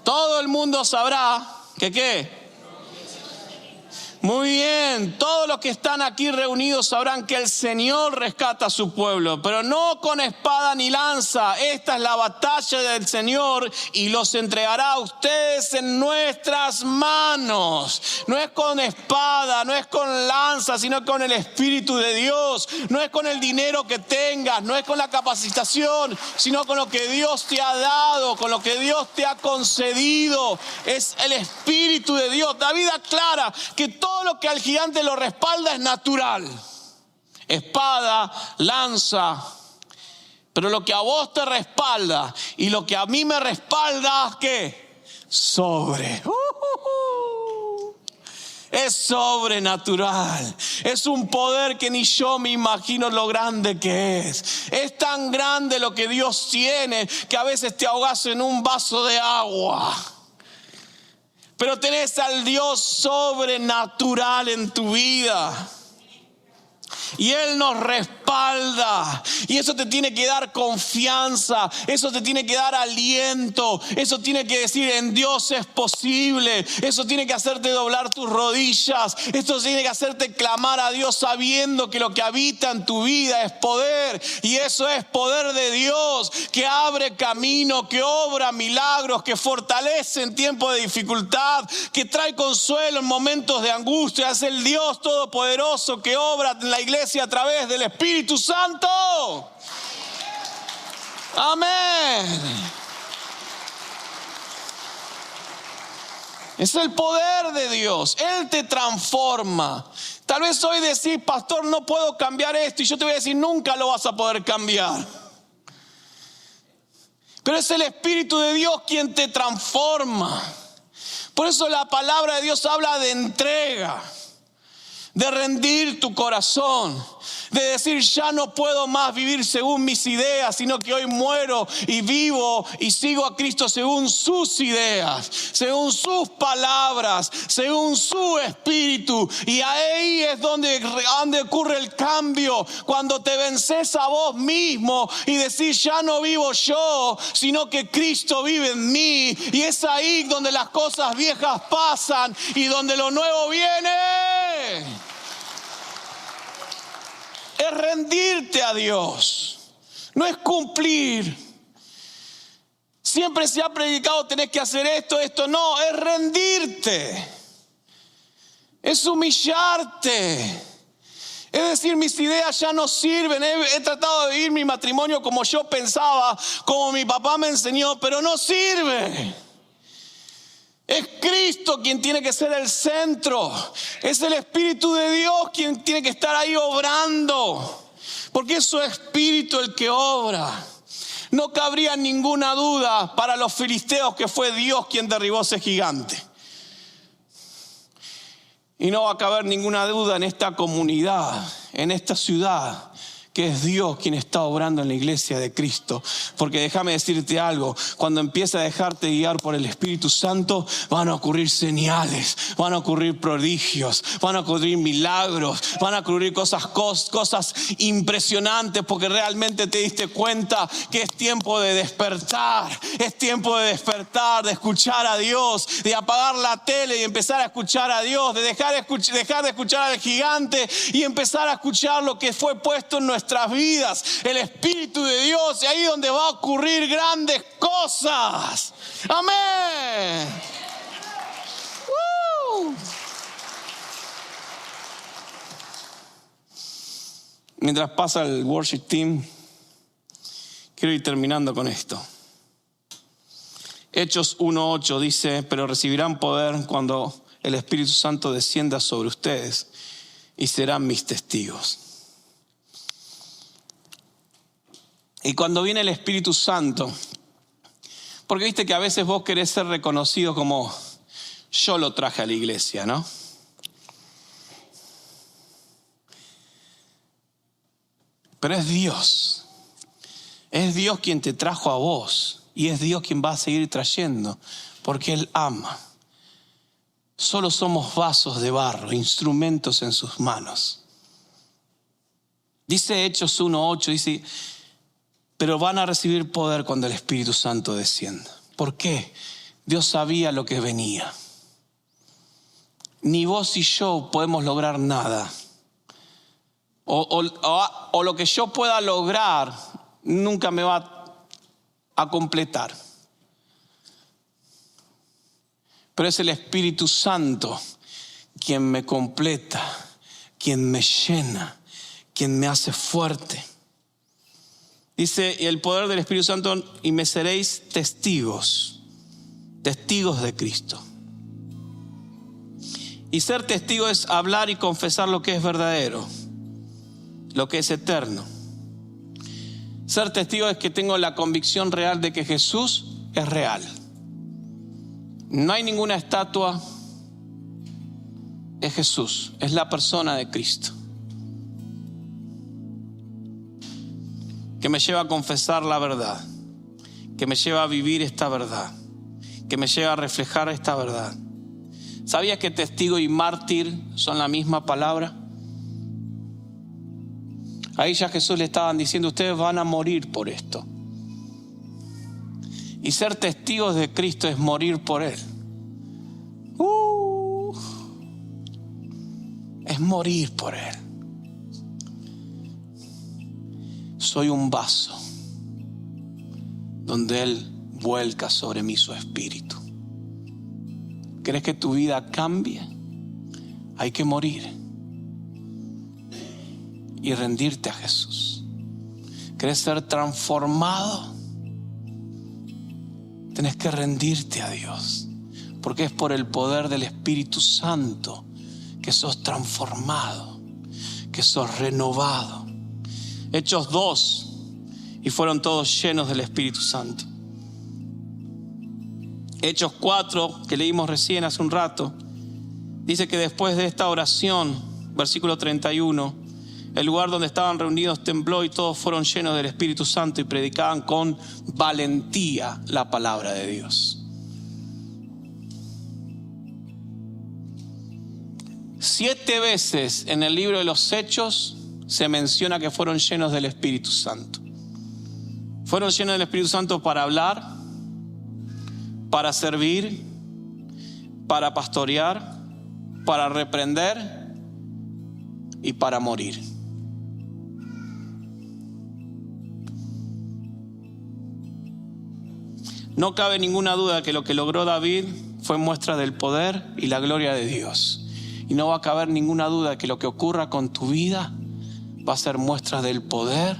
Todo el mundo sabrá que ¿qué? Muy bien, todos los que están aquí reunidos sabrán que el Señor rescata a su pueblo, pero no con espada ni lanza. Esta es la batalla del Señor y los entregará a ustedes en nuestras manos. No es con espada, no es con lanza, sino con el Espíritu de Dios. No es con el dinero que tengas, no es con la capacitación, sino con lo que Dios te ha dado, con lo que Dios te ha concedido. Es el Espíritu de Dios. David aclara que todo lo que al gigante lo respalda es natural. Espada, lanza. Pero lo que a vos te respalda y lo que a mí me respalda, ¿qué? Es sobrenatural. Es un poder que ni yo me imagino lo grande que es. Es tan grande lo que Dios tiene que a veces te ahogas en un vaso de agua. Pero tenés al Dios sobrenatural en tu vida. Y Él nos respalda. Y eso te tiene que dar confianza. Eso te tiene que dar aliento. Eso tiene que decir, en Dios es posible. Eso tiene que hacerte doblar tus rodillas. Esto tiene que hacerte clamar a Dios sabiendo que lo que habita en tu vida es poder. Y eso es poder de Dios, que abre camino, que obra milagros, que fortalece en tiempos de dificultad, que trae consuelo en momentos de angustia. Es el Dios todopoderoso que obra en la iglesia a través del Espíritu Santo. Amén. Es el poder de Dios. Él te transforma. Tal vez hoy decís, pastor, no puedo cambiar esto. Y yo te voy a decir, nunca lo vas a poder cambiar. Pero es el Espíritu de Dios quien te transforma. Por eso la palabra de Dios habla de entrega, de rendir tu corazón, de decir, ya no puedo más vivir según mis ideas, sino que hoy muero y vivo y sigo a Cristo según sus ideas, según sus palabras, según su espíritu. Y ahí es donde ocurre el cambio, cuando te vences a vos mismo y decís, ya no vivo yo, sino que Cristo vive en mí. Y es ahí donde las cosas viejas pasan y donde lo nuevo viene. Es rendirte a Dios, no es cumplir. Siempre se ha predicado, tenés que hacer esto, no, es rendirte, es humillarte, es decir, mis ideas ya no sirven, he tratado de vivir mi matrimonio como yo pensaba, como mi papá me enseñó, pero no sirve. Es Cristo quien tiene que ser el centro. Es el Espíritu de Dios quien tiene que estar ahí obrando. Porque es su Espíritu el que obra. No cabría ninguna duda para los filisteos que fue Dios quien derribó ese gigante. Y no va a caber ninguna duda en esta comunidad, en esta ciudad, que es Dios quien está obrando en la iglesia de Cristo. Porque déjame decirte algo, cuando empieces a dejarte guiar por el Espíritu Santo, van a ocurrir señales, van a ocurrir prodigios, van a ocurrir milagros, van a ocurrir cosas impresionantes, porque realmente te diste cuenta que es tiempo de despertar, es tiempo de despertar, de escuchar a Dios, de apagar la tele y empezar a escuchar a Dios, de dejar de escuchar al gigante y empezar a escuchar lo que fue puesto en nuestras vidas, el Espíritu de Dios, y ahí donde va a ocurrir grandes cosas. Amén. Mientras pasa el worship team, quiero ir terminando con esto. Hechos 1:8 dice, pero recibirán poder cuando el Espíritu Santo descienda sobre ustedes y serán mis testigos. Y cuando viene el Espíritu Santo, Porque viste que a veces vos querés ser reconocido como yo lo traje a la iglesia, ¿no? Pero es Dios. Es Dios quien te trajo a vos. Y es Dios quien va a seguir trayendo. Porque Él ama. Solo somos vasos de barro, instrumentos en sus manos. Dice Hechos 1:8, dice, pero van a recibir poder cuando el Espíritu Santo descienda. ¿Por qué? Dios sabía lo que venía. Ni vos y yo podemos lograr nada. O lo que yo pueda lograr nunca me va a completar. Pero es el Espíritu Santo quien me completa, quien me llena, quien me hace fuerte. Dice, y el poder del Espíritu Santo, y me seréis testigos de Cristo. Y ser testigo es hablar y confesar lo que es verdadero, lo que es eterno. Ser testigo es que tengo la convicción real de que Jesús es real. No hay ninguna estatua, es Jesús, es la persona de Cristo. Que me lleva a confesar la verdad, que me lleva a vivir esta verdad, que me lleva a reflejar esta verdad. ¿Sabías que testigo y mártir son la misma palabra? Ahí ya Jesús le estaban diciendo, ustedes van a morir por esto. Y ser testigos de Cristo es morir por Él. Es morir por Él. Soy un vaso donde Él vuelca sobre mí su espíritu. ¿Quieres que tu vida cambie? Hay que morir y rendirte a Jesús. ¿Quieres ser transformado? Tienes que rendirte a Dios, porque es por el poder del Espíritu Santo que sos transformado, que sos renovado. Hechos 2, y fueron todos llenos del Espíritu Santo. Hechos 4, que leímos recién hace un rato, dice que después de esta oración, versículo 31, el lugar donde estaban reunidos tembló y todos fueron llenos del Espíritu Santo y predicaban con valentía la palabra de Dios. 7 veces en el libro de los Hechos se menciona que fueron llenos del Espíritu Santo. Fueron llenos del Espíritu Santo para hablar, para servir, para pastorear, para reprender y para morir. No cabe ninguna duda que lo que logró David fue muestra del poder y la gloria de Dios. Y no va a caber ninguna duda que lo que ocurra con tu vida va a ser muestra del poder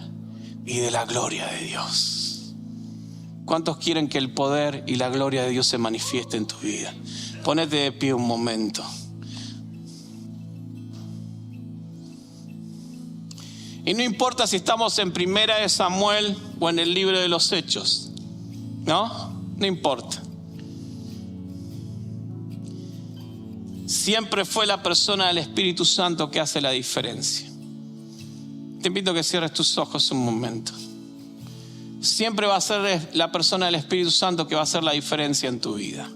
y de la gloria de Dios. ¿Cuántos quieren que el poder y la gloria de Dios se manifieste en tu vida? Ponete de pie un momento. Y no importa si estamos en 1 Samuel o en el libro de los Hechos. No importa. Siempre fue la persona del Espíritu Santo que hace la diferencia. Te invito a que cierres tus ojos un momento. Siempre va a ser la persona del Espíritu Santo que va a hacer la diferencia en tu vida.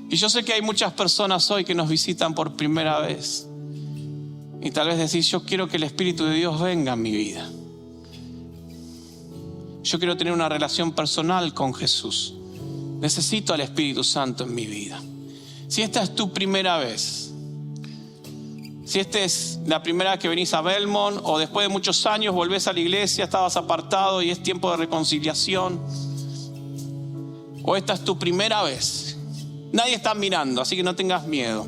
Y yo sé que hay muchas personas hoy que nos visitan por primera vez. Y tal vez decís, yo quiero que el Espíritu de Dios venga en mi vida. Yo quiero tener una relación personal con Jesús. Necesito al Espíritu Santo en mi vida. Si esta es tu primera vez, si esta es la primera vez que venís a Belmont, o después de muchos años volvés a la iglesia, estabas apartado y es tiempo de reconciliación, o esta es tu primera vez, nadie está mirando, así que no tengas miedo.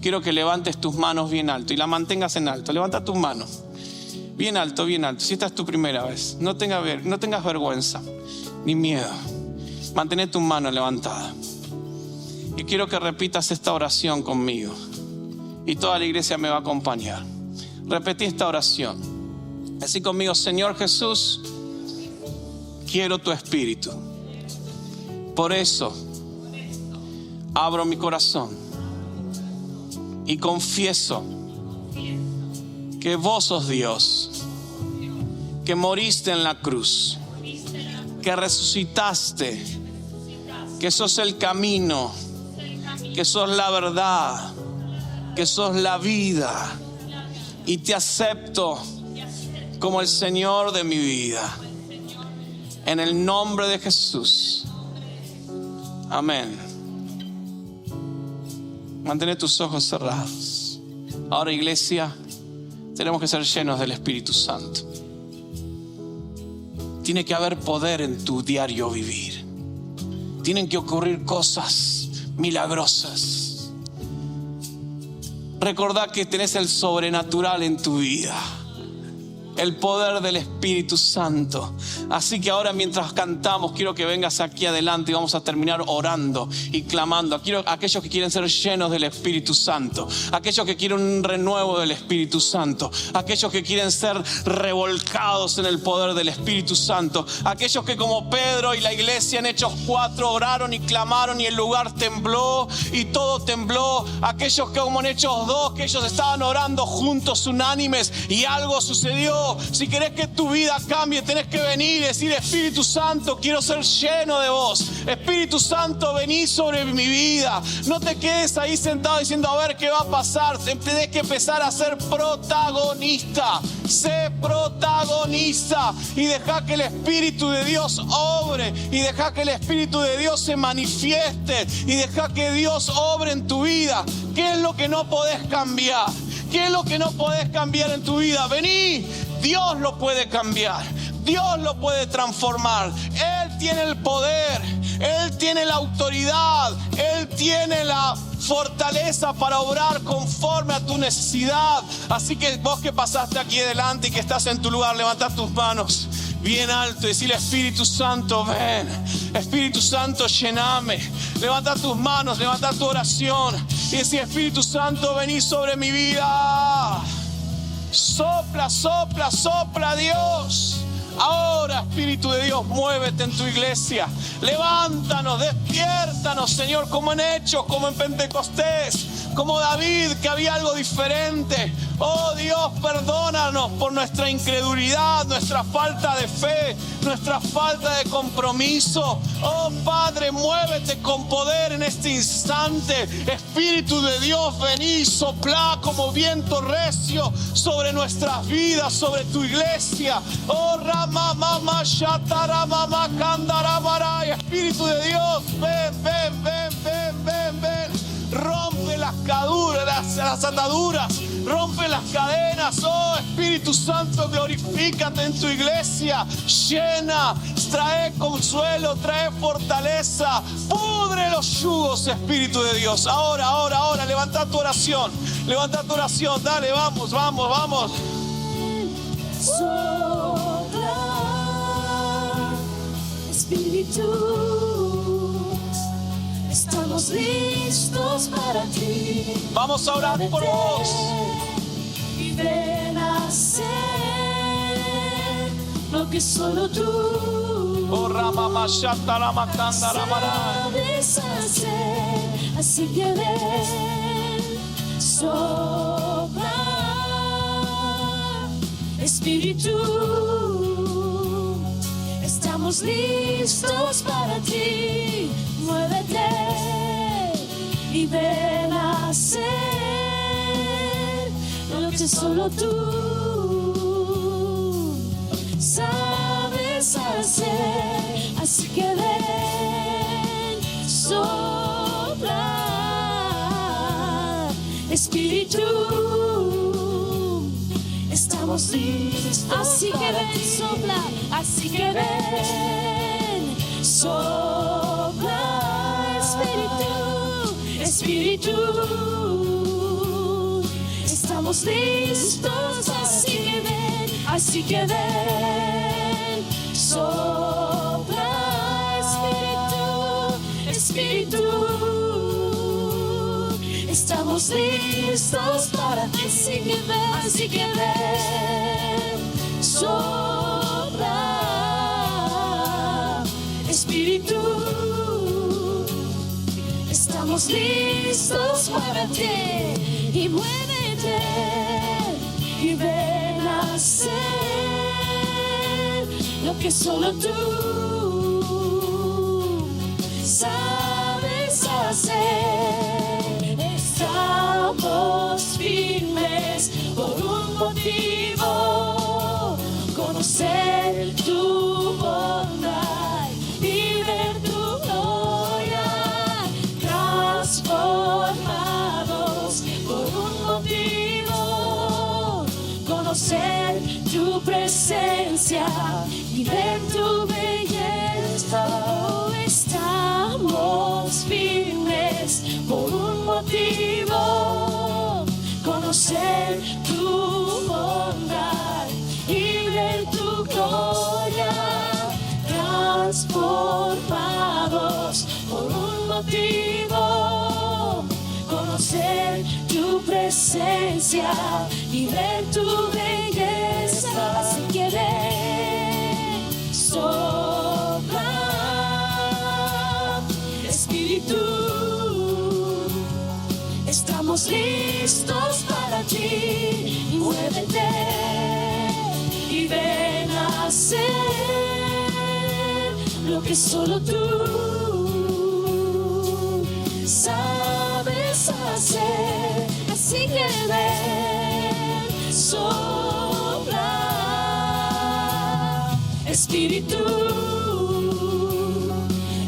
Quiero que levantes tus manos bien alto y la mantengas en alto. Levanta tus manos bien alto, bien alto. Si esta es tu primera vez, no tengas vergüenza ni miedo. Mantén tus manos levantadas. Y quiero que repitas esta oración conmigo. Y toda la iglesia me va a acompañar. Repetí esta oración. Así conmigo: Señor Jesús, quiero tu Espíritu. Por eso abro mi corazón y confieso que vos sos Dios, que moriste en la cruz, que resucitaste, que sos el camino, que sos la verdad, que sos la vida, y te acepto como el Señor de mi vida. En el nombre de Jesús. Amén. Mantén tus ojos cerrados. Ahora, iglesia, tenemos que ser llenos del Espíritu Santo. Tiene que haber poder en tu diario vivir. Tienen que ocurrir cosas milagrosas. Recordá que tenés el sobrenatural en tu vida, el poder del Espíritu Santo. Así que ahora, mientras cantamos, quiero que vengas aquí adelante y vamos a terminar orando y clamando. Aquellos que quieren ser llenos del Espíritu Santo, aquellos que quieren un renuevo del Espíritu Santo, aquellos que quieren ser revolcados en el poder del Espíritu Santo, aquellos que como Pedro y la iglesia en Hechos 4 oraron y clamaron y el lugar tembló y todo tembló. Aquellos que como en Hechos 2, que ellos estaban orando juntos, unánimes, y algo sucedió. Si querés que tu vida cambie, tenés que venir y decir: Espíritu Santo, quiero ser lleno de vos. Espíritu Santo, vení sobre mi vida. No te quedes ahí sentado diciendo a ver qué va a pasar. Tenés que empezar a ser protagonista. Sé protagonista y deja que el Espíritu de Dios obre, y deja que el Espíritu de Dios se manifieste, y deja que Dios obre en tu vida. ¿Qué es lo que no podés cambiar? ¿Qué es lo que no podés cambiar en tu vida? Vení. Dios lo puede cambiar, Dios lo puede transformar. Él tiene el poder, Él tiene la autoridad, Él tiene la fortaleza para obrar conforme a tu necesidad. Así que vos que pasaste aquí adelante y que estás en tu lugar, levanta tus manos bien alto y decirle: Espíritu Santo, ven. Espíritu Santo, llename. Levanta tus manos, levanta tu oración y decir: Espíritu Santo, vení sobre mi vida. Sopla, sopla, sopla, Dios. Ahora, Espíritu de Dios, muévete en tu iglesia. Levántanos, despiértanos, Señor, como en Hechos, como en Pentecostés, como David, que había algo diferente. Oh Dios, perdónanos por nuestra incredulidad, nuestra falta de fe, nuestra falta de compromiso. Oh Padre, muévete con poder en este instante. Espíritu de Dios, vení, soplá como viento recio sobre nuestras vidas, sobre tu iglesia. Oh Rama Mama Shatara Mama Kandaramara. Espíritu de Dios, ven, ven, ven, ven, ven, ven. Rompe las caduras, las ataduras, rompe las cadenas. Oh Espíritu Santo, glorifícate en tu iglesia. Llena, trae consuelo, trae fortaleza. Pudre los yugos, Espíritu de Dios. Ahora, ahora, ahora, levanta tu oración. Levanta tu oración, dale, vamos, vamos, vamos. Sopla, Espíritu, estamos listos para ti. Vamos a orar por vos. Y ven a hacer lo que solo tú Oh Rama Mashata Rama Kandaramara. sabes hacer. Así que ven, sopla, Espíritu, estamos listos para ti. Muévete y ven a hacer lo que solo tú sabes hacer. Así que ven, sopla, Espíritu, estamos listos. Así que ven, sopla. Así que ven, sopla, Espíritu, estamos listos. Así que ven, sopla, Espíritu, estamos listos para ti. Así que ven, sopla, Espíritu, Estamos listos, muévete y muévete y ven a hacer lo que solo tú sabes hacer. Estamos firmes por un motivo, conocer tu bondad y ver tu gloria, transformados por un motivo, conocer tu presencia y ver tu belleza. Oh, estamos firmes por un motivo, conocer tu bondad y ver tu gloria, transformados por un motivo, conocer tu presencia y ver tu belleza. Así que ven, sopla, Espíritu, estamos listos para ti. Y muévete y ven a hacer lo que solo tú sabes hacer. Así que ven, sopla, Espíritu,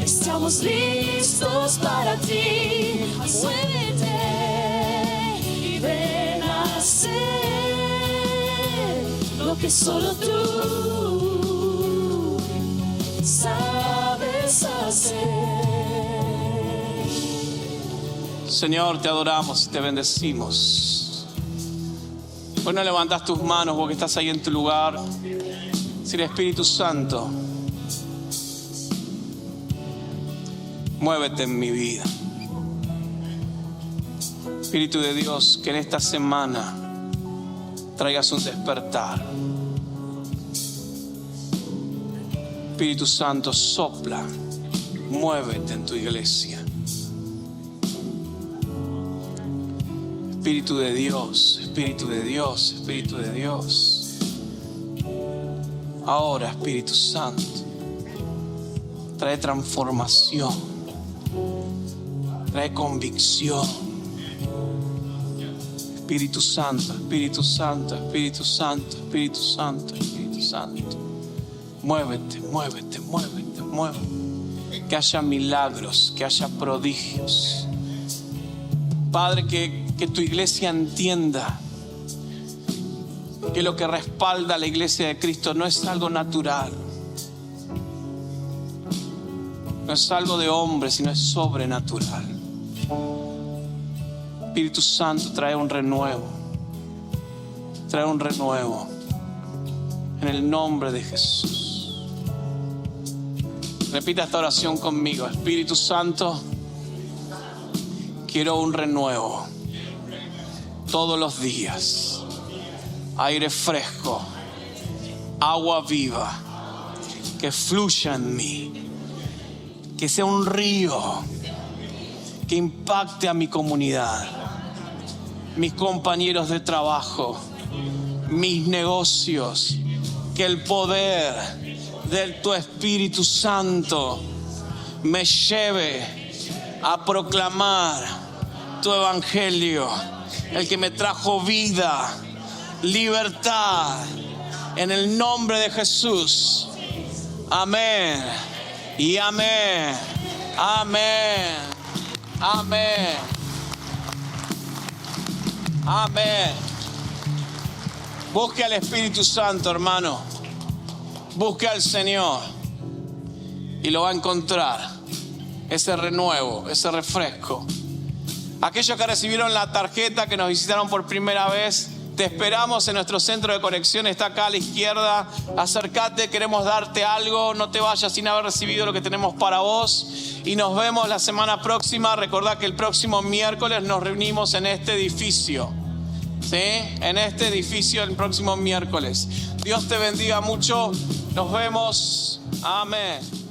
estamos listos para ti. Muévete y ven a hacer lo que solo tú sabes hacer. Señor, te adoramos y te bendecimos. Bueno, levantas tus manos porque estás ahí en tu lugar. Si el Espíritu Santo, muévete en mi vida. Espíritu de Dios, que en esta semana traigas un despertar. Espíritu Santo, sopla, muévete en tu iglesia. Espíritu de Dios, Espíritu de Dios, Espíritu de Dios. Ahora, Espíritu Santo, trae transformación, trae convicción. Espíritu Santo, Espíritu Santo, Espíritu Santo, Espíritu Santo, Espíritu Santo. Muévete, muévete, muévete, muévete. Que haya milagros, que haya prodigios. Padre, que tu iglesia entienda que lo que respalda a la iglesia de Cristo no es algo natural, no es algo de hombre, sino es sobrenatural. Espíritu Santo, trae un renuevo, trae un renuevo en el nombre de Jesús. Repita esta oración conmigo. Espíritu Santo, quiero un renuevo todos los días. Aire fresco, agua viva, que fluya en mí, que sea un río que impacte a mi comunidad, mis compañeros de trabajo, mis negocios. Que el poder de tu Espíritu Santo me lleve a proclamar tu evangelio, el que me trajo vida, libertad, en el nombre de Jesús. Amén y amén. Amén. Amén. Amén. Busque al Espíritu Santo, hermano. Busque al Señor y lo va a encontrar. Ese renuevo, ese refresco. Aquellos que recibieron la tarjeta, que nos visitaron por primera vez, te esperamos en nuestro centro de conexión. Está acá a la izquierda. Acércate, queremos darte algo. No te vayas sin haber recibido lo que tenemos para vos. Y nos vemos la semana próxima. Recordá que el próximo miércoles nos reunimos en este edificio. ¿Sí? En este edificio el próximo miércoles. Dios te bendiga mucho. Nos vemos. Amén.